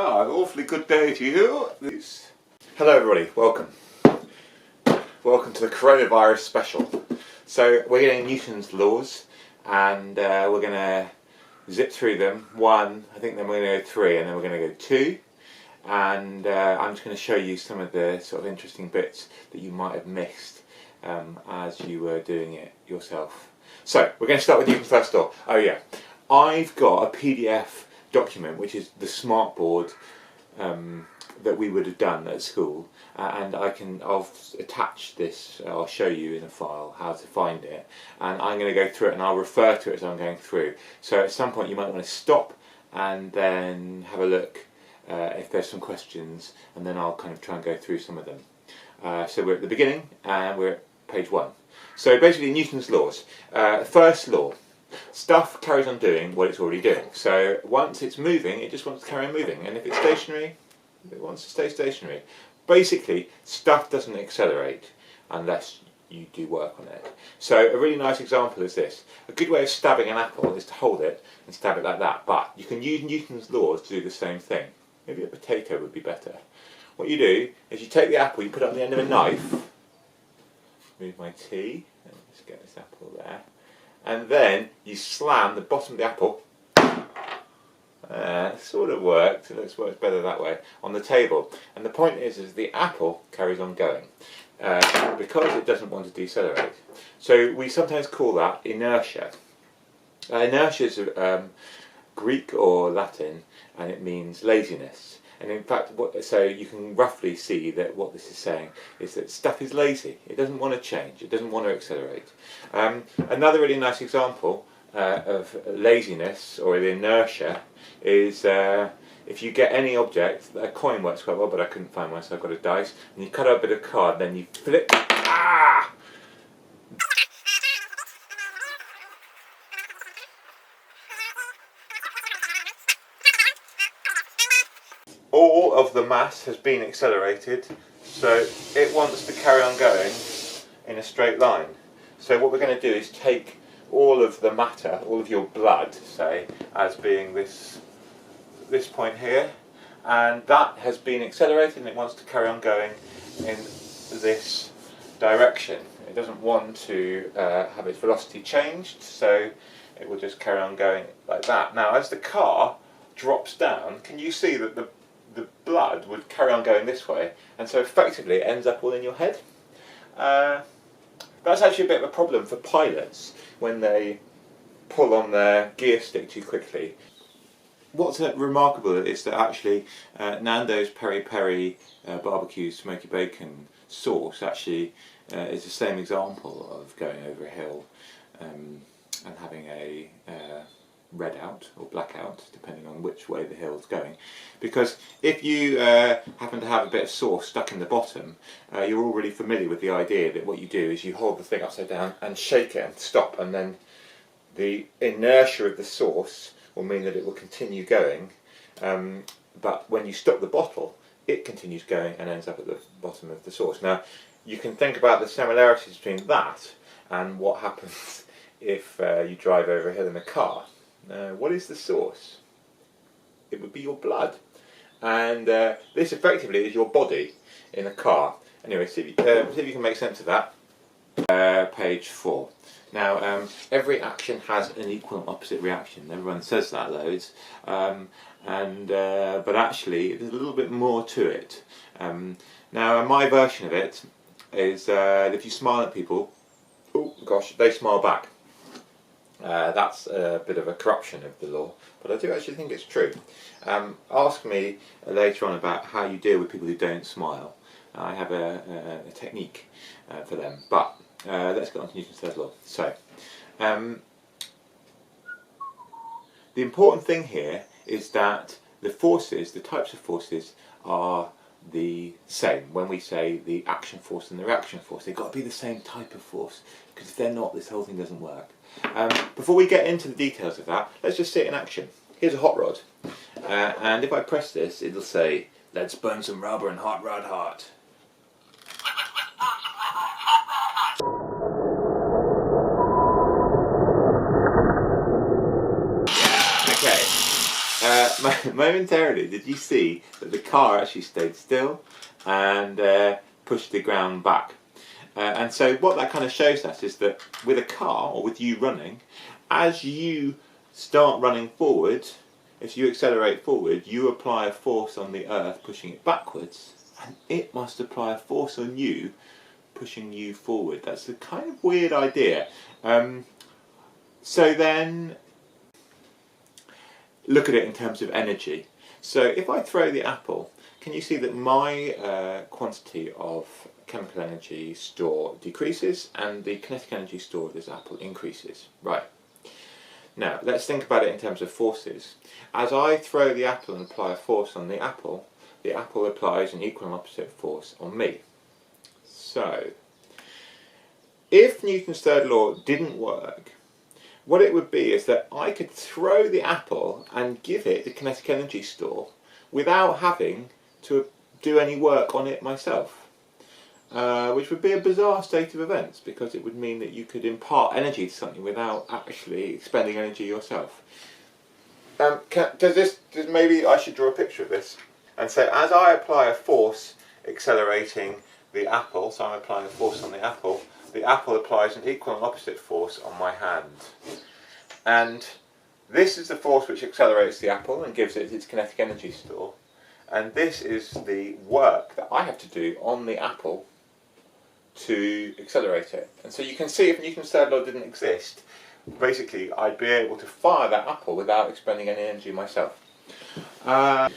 Ah, an awfully good day to you. Hello everybody, welcome. Welcome to the coronavirus special. So we're getting Newton's laws and we're going to zip through them. One, I think then we're going to go three, and then we're going to go two. And I'm just going to show you some of the sort of interesting bits that you might have missed as you were doing it yourself. So we're going to start with Newton's first law. Oh yeah, I've got a PDF document which is the smartboard that we would have done at school, and I'll attach this. I'll show you in a file how to find it, and I'm going to go through it and I'll refer to it as I'm going through. So at some point you might want to stop and then have a look if there's some questions, and then I'll kind of try and go through some of them. So we're at the beginning and we're at page 1. So basically Newton's laws. First law. Stuff carries on doing what it's already doing. So once it's moving, it just wants to carry on moving, and if it's stationary, it wants to stay stationary. Basically, stuff doesn't accelerate unless you do work on it. So a really nice example is this. A good way of stabbing an apple is to hold it and stab it like that, but you can use Newton's laws to do the same thing. Maybe a potato would be better. What you do is you take the apple, you put it on the end of a knife, move my T, and let's get this apple there, and then you slam the bottom of the apple, sort of worked, it works better that way, on the table. And the point is the apple carries on going because it doesn't want to decelerate. So we sometimes call that inertia. Inertia is Greek or Latin, and it means laziness. And in fact, so you can roughly see that what this is saying is that stuff is lazy. It doesn't want to change. It doesn't want to accelerate. Another really nice example of laziness or the inertia is if you get any object. A coin works quite well, but I couldn't find one, so I've got a dice. And you cut out a bit of card, then you flip. Ah! All of the mass has been accelerated, so it wants to carry on going in a straight line. So what we're going to do is take all of the matter, all of your blood, say, as being this point here, and that has been accelerated and it wants to carry on going in this direction. It doesn't want to have its velocity changed, so it will just carry on going like that. Now as the car drops down, can you see that the blood would carry on going this way, and so effectively it ends up all in your head? That's actually a bit of a problem for pilots when they pull on their gear stick too quickly. What's remarkable is that actually Nando's Peri Peri barbecue smoky bacon sauce actually is the same example of going over a hill and having a red out or black out, depending on which way the hill's going. Because if you happen to have a bit of sauce stuck in the bottom, you're already familiar with the idea that what you do is you hold the thing upside down and shake it and stop, and then the inertia of the sauce will mean that it will continue going, but when you stop the bottle, it continues going and ends up at the bottom of the sauce. Now, you can think about the similarities between that and what happens if you drive over a hill in a car. What is the source? It would be your blood, and this effectively is your body in a car. Anyway, see if you can make sense of that. Page 4. Now, every action has an equal and opposite reaction. Everyone says that loads, but actually there's a little bit more to it. Now, my version of it is that if you smile at people, oh gosh, they smile back. That's a bit of a corruption of the law, but I do actually think it's true. Ask me later on about how you deal with people who don't smile. I have a technique for them, but let's get on to Newton's third law. So, the important thing here is that the forces, the types of forces, are the same. When we say the action force and the reaction force, they've got to be the same type of force, because if they're not, this whole thing doesn't work. Before we get into the details of that, let's just see it in action. Here's a hot rod, and if I press this, it'll say, "Let's burn some rubber and hot rod hot." Okay, momentarily, did you see that the car actually stayed still and pushed the ground back? And so what that kind of shows us is that with a car, or with you running, as you start running forward, if you accelerate forward, you apply a force on the earth pushing it backwards, and it must apply a force on you pushing you forward. That's a kind of weird idea. So then look at it in terms of energy. So if I throw the apple, can you see that my quantity of chemical energy store decreases and the kinetic energy stored as apple increases? Right. Now let's think about it in terms of forces. As I throw the apple and apply a force on the apple applies an equal and opposite force on me. So if Newton's third law didn't work, what it would be is that I could throw the apple and give it the kinetic energy store without having to do any work on it myself, which would be a bizarre state of events, because it would mean that you could impart energy to something without actually expending energy yourself. Maybe I should draw a picture of this and say, as I apply a force accelerating the apple, so I'm applying a force on the apple applies an equal and opposite force on my hand. And this is the force which accelerates the apple and gives it its kinetic energy store. And this is the work that I have to do on the apple to accelerate it. And so you can see, if Newton's third law didn't exist, basically I'd be able to fire that apple without expending any energy myself.